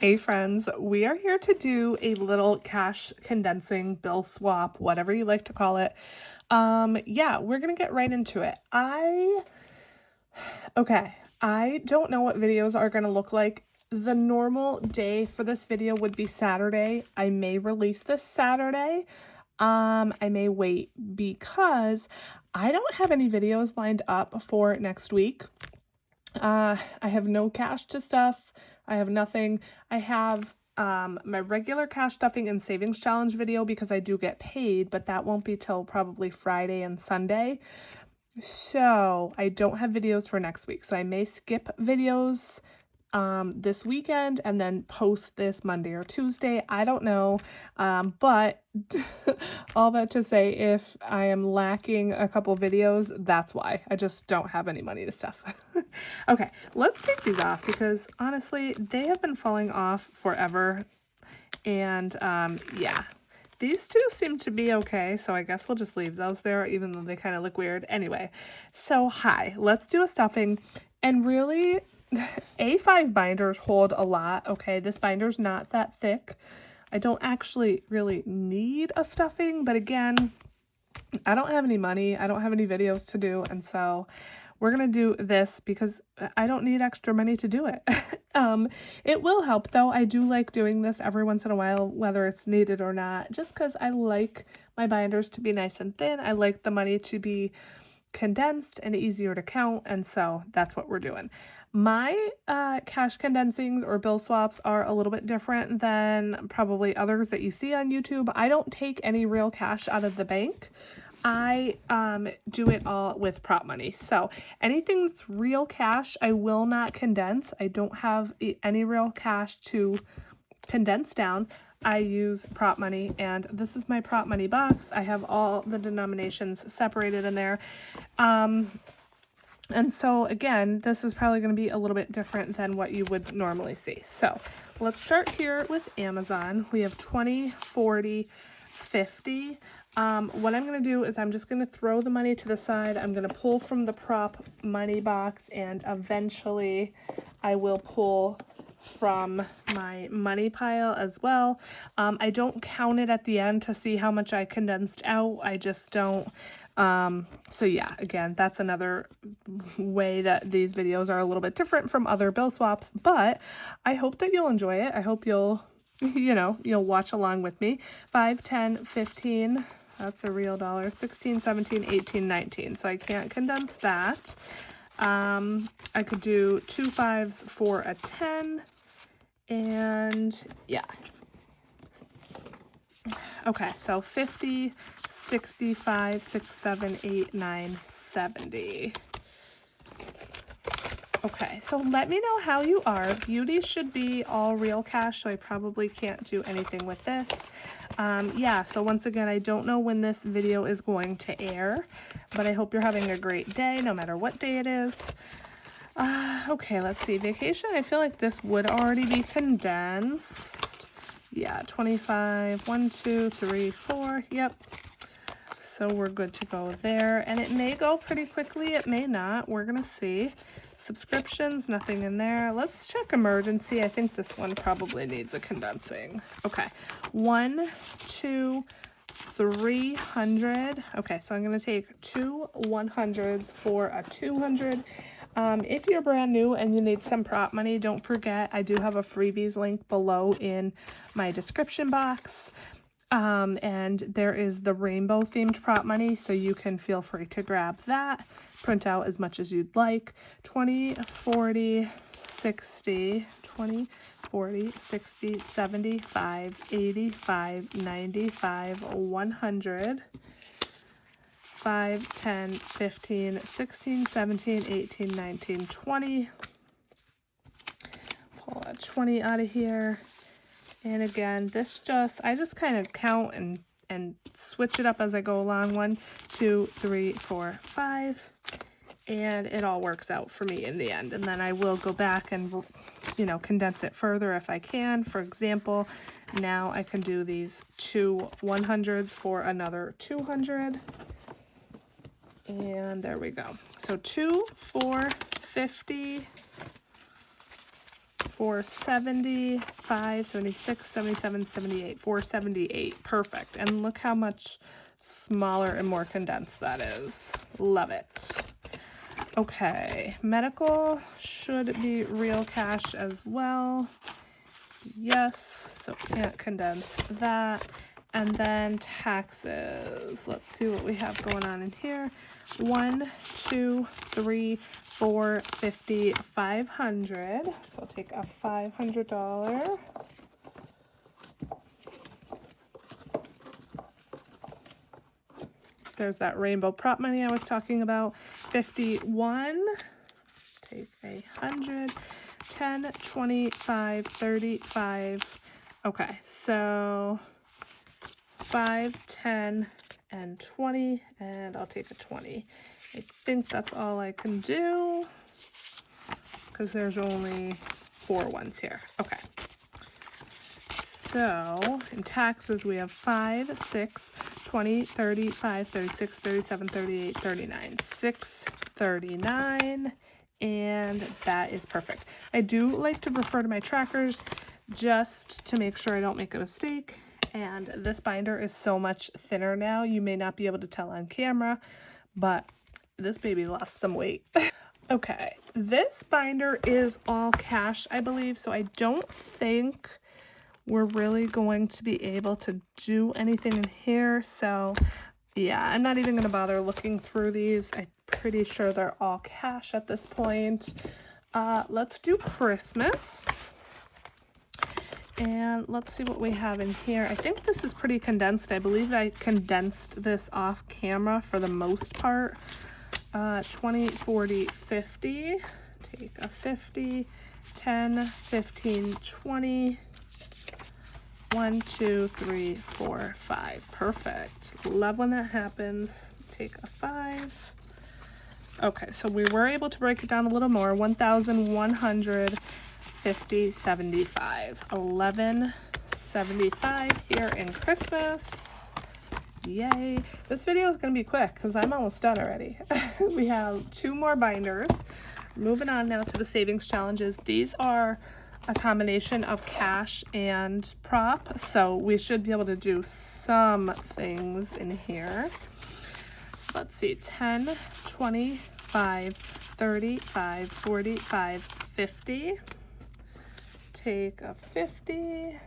Hey friends, we are here to do a little cash condensing, bill swap, whatever you like to call it. Yeah, we're gonna get right into it. I don't know what videos are gonna look like. The normal day for this video would be Saturday. I may release this Saturday. I may wait because I don't have any videos lined up for next week. I have no cash to stuff. I have nothing. I have my regular cash stuffing and savings challenge video because I do get paid, but that won't be till probably Friday and Sunday. So I don't have videos for next week. So I may skip videos this weekend and then post this Monday or Tuesday. I don't know. But all that to say, if I am lacking a couple videos, that's why. I just don't have any money to stuff. Okay, let's take these off because honestly, they have been falling off forever. And yeah, these two seem to be okay. So I guess we'll just leave those there, even though they kind of look weird. Anyway, so hi, let's do a stuffing. And really, A5 binders hold a lot, okay? This binder's not that thick. I don't actually really need a stuffing, but again, I don't have any money. I don't have any videos to do, and so we're going to do this because I don't need extra money to do it. It will help, though. I do like doing this every once in a while, whether it's needed or not, just because I like my binders to be nice and thin. I like the money to be condensed and easier to count, and so that's what we're doing. My cash condensings or bill swaps are a little bit different than probably others that you see on YouTube. I don't take any real cash out of the bank. I do it all with prop money. So anything that's real cash, I will not condense. I don't have any real cash to condense down. I use prop money, and this is my prop money box. I have all the denominations separated in there. And so again, this is probably going to be a little bit different than what you would normally see. So let's start here with Amazon. We have 20, 40, 50. What I'm going to do is I'm just going to throw the money to the side. I'm going to pull from the prop money box, and eventually I will pull from my money pile as well. I don't count it at the end to see how much I condensed out. I just don't. So yeah, again, that's another way that these videos are a little bit different from other bill swaps, but I hope that you'll enjoy it. I hope you'll watch along with me. 5, 10, 15, that's a real dollar, 16, 17, 18, 19. So I can't condense that. I could do 2 5s for a 10, and yeah. Okay, so 50, 65, 6, 7, 8, 9, 70. Okay, so let me know how you are. Beauties should be all real cash, so I probably can't do anything with this. Yeah, so once again, I don't know when this video is going to air, but I hope you're having a great day, no matter what day it is. Okay, let's see. Vacation, I feel like this would already be condensed. Yeah, 25, 1, 2, 3, 4, yep. So we're good to go there, and it may go pretty quickly, it may not, we're gonna see. Subscriptions, nothing in there. Let's check emergency. I think this one probably needs a condensing. Okay, 1, 2, 300. Okay, so I'm gonna take 2 100s for a 200. If you're brand new and you need some prop money, don't forget I do have a freebies link below in my description box. And there is the rainbow themed prop money, so you can feel free to grab that, print out as much as you'd like. 20, 40, 60, 20, 40, 60, 75, 85, 95, 100, 5, 10, 15, 16, 17, 18, 19, 20. Pull a 20 out of here. And again, I just kind of count and switch it up as I go along. 1, 2, 3, 4, 5. And it all works out for me in the end. And then I will go back and, condense it further if I can. For example, now I can do these 2 100s for another 200. And there we go. So 2, 4, 50, 475, 76, 77, 78, 478. Perfect. And look how much smaller and more condensed that is. Love it. Okay, medical should be real cash as well. Yes, so can't condense that. And then taxes. Let's see what we have going on in here. 1, 2, 3, 4, 50, 500. So I'll take a $500. There's that rainbow prop money I was talking about. 51. Take 100. 10, 25, 35. Okay, so 5, 10, and 20, and I'll take a 20. I think that's all I can do because there's only 4 ones here. Okay. So in taxes, we have 5, 6, 20, 35, 36, 37, 38, 39, 639. And that is perfect. I do like to refer to my trackers just to make sure I don't make a mistake. And this binder is so much thinner now. You may not be able to tell on camera, but this baby lost some weight. Okay, this binder is all cash, I believe. So I don't think we're really going to be able to do anything in here. So yeah, I'm not even going to bother looking through these. I'm pretty sure they're all cash at this point. Let's do Christmas. And let's see what we have in here. I think this is pretty condensed. I believe I condensed this off camera for the most part. 20, 40, 50. Take a 50, 10, 15, 20. 1, 2, 3, 4, 5. Perfect. Love when that happens. Take a 5. Okay, so we were able to break it down a little more. 1,150, 75. 1175 here in Christmas. Yay. This video is going to be quick because I'm almost done already. We have 2 more binders. Moving on now to the savings challenges. These are a combination of cash and prop, so we should be able to do some things in here. So let's see, 10, 25, 35, 45, 50. Take a 50.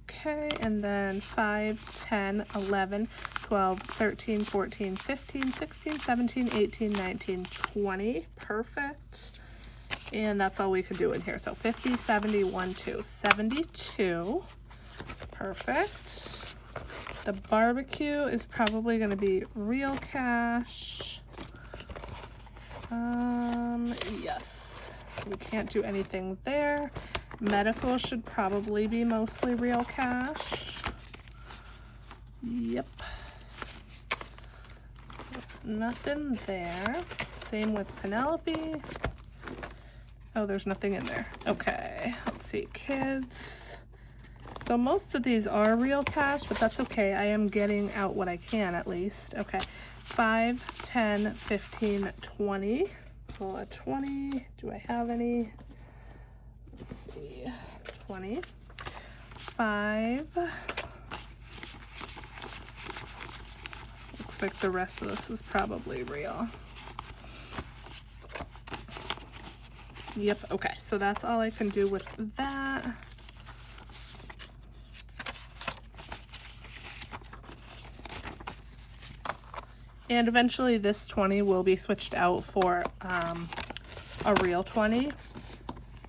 Okay, and then 5, 10, 11, 12, 13, 14, 15, 16, 17, 18, 19, 20. Perfect. And that's all we could do in here. So 50, 70, 1, 2, 72. Perfect. The barbecue is probably going to be real cash. Yes. So we can't do anything there. Medical should probably be mostly real cash. Yep. So nothing there. Same with Penelope. Oh, there's nothing in there. Okay, let's see, kids. So most of these are real cash, but that's okay. I am getting out what I can at least. Okay, 5, 10, 15, 20. Pull a 20. Do I have any? Let's see, 20. 5. Looks like the rest of this is probably real. Yep, okay, so that's all I can do with that. And eventually this 20 will be switched out for a real 20,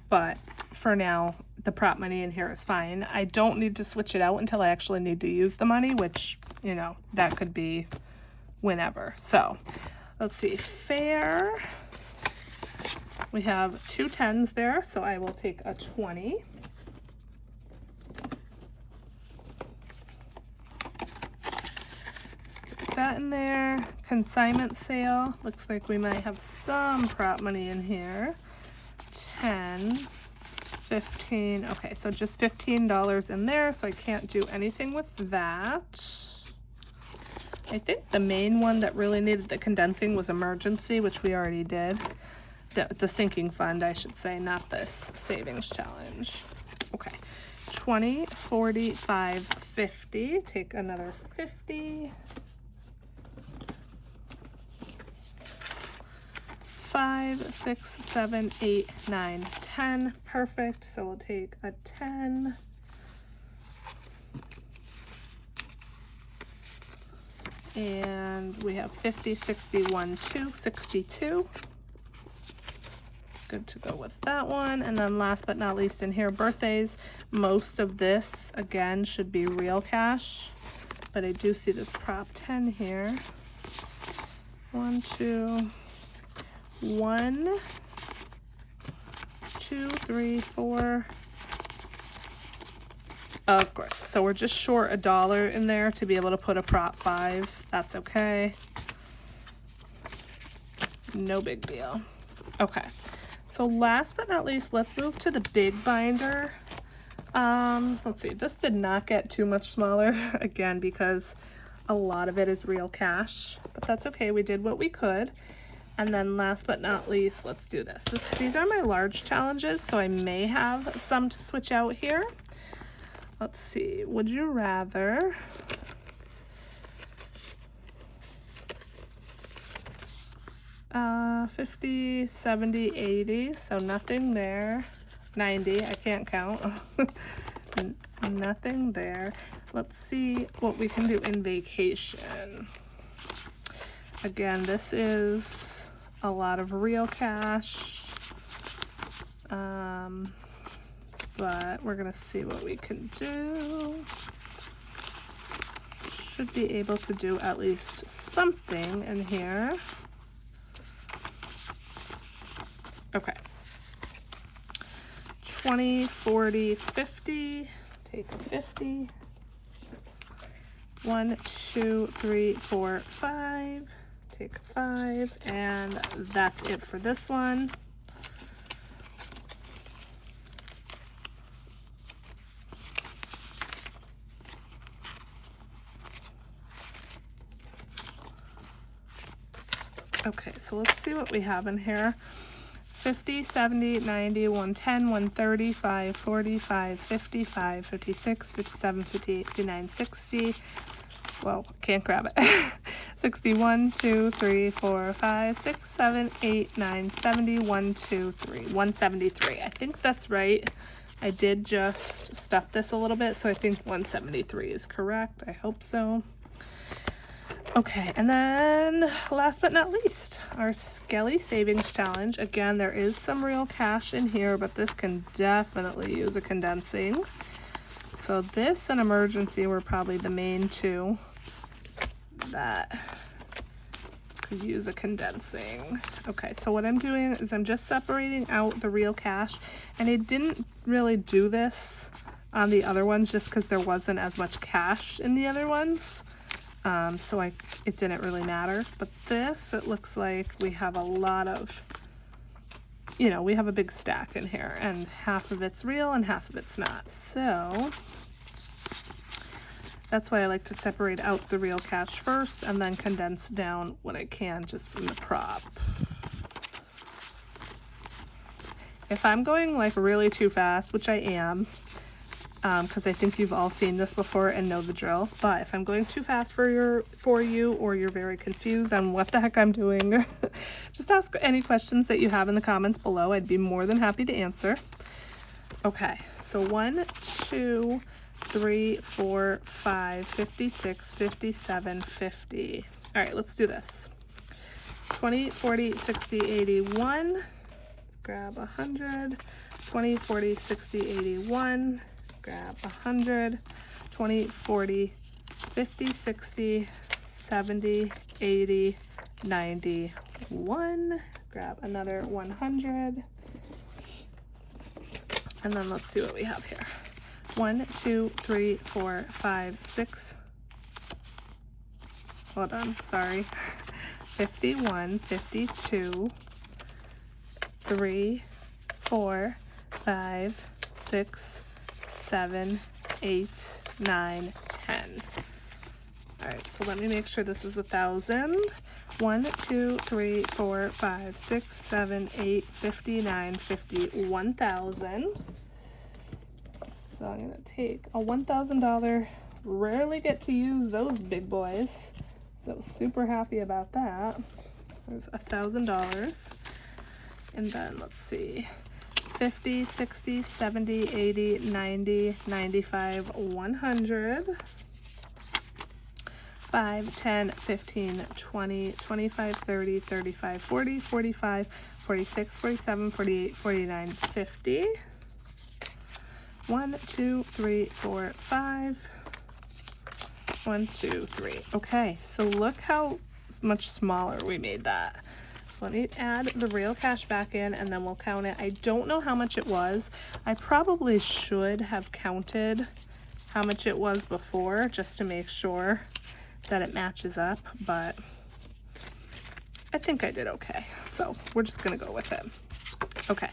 but for now, the prop money in here is fine. I don't need to switch it out until I actually need to use the money, which, you know, that could be whenever. So let's see, fair. We have 2 10s there, so I will take a 20. Put that in there. Consignment sale. Looks like we might have some prop money in here. 10, 15. Okay, so just $15 in there, so I can't do anything with that. I think the main one that really needed the condensing was emergency, which we already did. The sinking fund, I should say, not this savings challenge. Okay, 20, 45, 50. Take another 50. 5, 6, 7, 8, 9, 10. Perfect. So we'll take a 10. And we have 50, 61, 2, 62. Good to go with that one. And then last but not least in here, birthdays. Most of this, again, should be real cash. But I do see this prop 10 here. 1, 2, 1, 2, 3, 4. Of course. So we're just short $1 in there to be able to put a prop 5. That's okay. No big deal. Okay. So last but not least, let's move to the big binder. Let's see. This did not get too much smaller, again, because a lot of it is real cash. But that's okay. We did what we could. And then last but not least, let's do this. These are my large challenges, so I may have some to switch out here. Let's see. Would you rather... Uh, 50, 70, 80, so nothing there. 90, I can't count. Nothing there. Let's see what we can do in vacation. Again, this is a lot of real cash. But we're gonna see what we can do. Should be able to do at least something in here. Okay. 20, 40, 50. Take a 50. 1, 2, 3, 4, 5. Take a 5. And that's it for this one. Okay, so let's see what we have in here. 50, 70, 90, 110, 135, 45, 55, 56, 57, 58, 59, 60. Whoa, can't grab it. 61, 2, 3, 4, 5, 6, 7, 8, 9, 70, 1, 2, 3, 173. I think that's right. I did just stuff this a little bit, so I think 173 is correct. I hope so. Okay, and then last but not least, our Skelly Savings Challenge. Again, there is some real cash in here, but this can definitely use a condensing. So this and emergency were probably the main two that could use a condensing. Okay, so what I'm doing is I'm just separating out the real cash, and I didn't really do this on the other ones just because there wasn't as much cash in the other ones. So it didn't really matter, but this, it looks like we have a lot of, you know, we have a big stack in here, and half of it's real and half of it's not. So that's why I like to separate out the real cash first and then condense down what I can just from the prop. If I'm going like really too fast, which I am, because I think you've all seen this before and know the drill, but if I'm going too fast for you or you're very confused on what the heck I'm doing, just ask any questions that you have in the comments below. I'd be more than happy to answer. Okay, so 1, 2, 3, 4, 5, 56, 57, 50. All right, let's do this. 20, 40, 60, 81. Let's grab 100. 20, 40, 60, 81. Grab 100, 20, 40, 50, 60, 70, 80, 90, 1. Grab another 100. And then let's see what we have here. 1, 2, 3, 4, 5, 6. Hold on, sorry. 51, 52, 3, 4, 5, 6, 7, 8, 9, 10. All right, so let me make sure this is 1,000. 1, 2, 3, 4, 5, 6, 7, 8, 59, 50, 1,000. So I'm gonna take a $1,000. Rarely get to use those big boys, so super happy about that. There's $1,000. And then let's see, 50, 60, 70, 80, 90, 95, 100. 5, 10, 15, 20, 25, 30, 35, 40, 45, 46, 47, 48, 49, 50. 1, 2, 3, 4, 5. 1, 2, 3. Okay, so look how much smaller we made that. So let me add the real cash back in and then we'll count it. I don't know how much it was. I probably should have counted how much it was before just to make sure that it matches up, but I think I did okay. So we're just gonna go with it. Okay,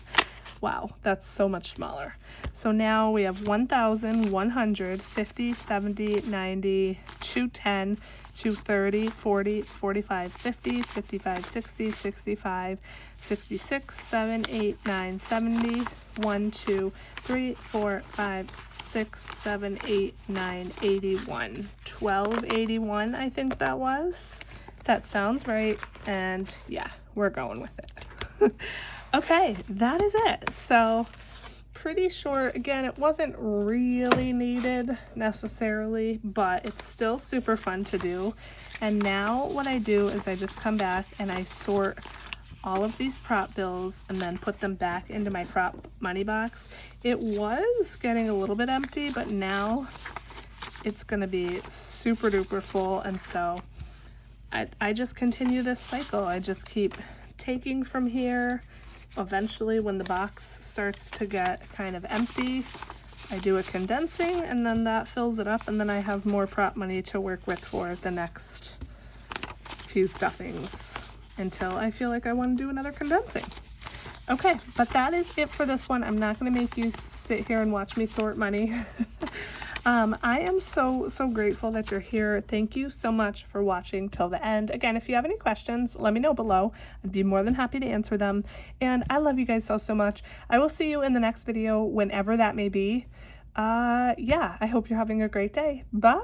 wow, that's so much smaller. So now we have 1,000, 100, 50, 70, 90, 210, 230, 40, 45, 50, 55, 60, 65, 66, 7, 8, 9, 70, 1, 2, 3, 4, 5, 6, 7, 8, 9, 81, 1281, I think that was. That sounds right, and yeah, we're going with it. Okay, that is it. So pretty short. Again, it wasn't really needed necessarily, but it's still super fun to do. And now what I do is I just come back and I sort all of these prop bills and then put them back into my prop money box. It was getting a little bit empty, but now it's gonna be super duper full, and so I just continue this cycle. I just keep taking from here. Eventually, when the box starts to get kind of empty, I do a condensing, and then that fills it up, and then I have more prop money to work with for the next few stuffings until I feel like I want to do another condensing. Okay, but that is it for this one. I'm not going to make you sit here and watch me sort money. I am so grateful that you're here. Thank you so much for watching till the end. Again, if you have any questions, let me know below. I'd be more than happy to answer them. And I love you guys so much. I will see you in the next video, whenever that may be. Yeah, I hope you're having a great day. Bye.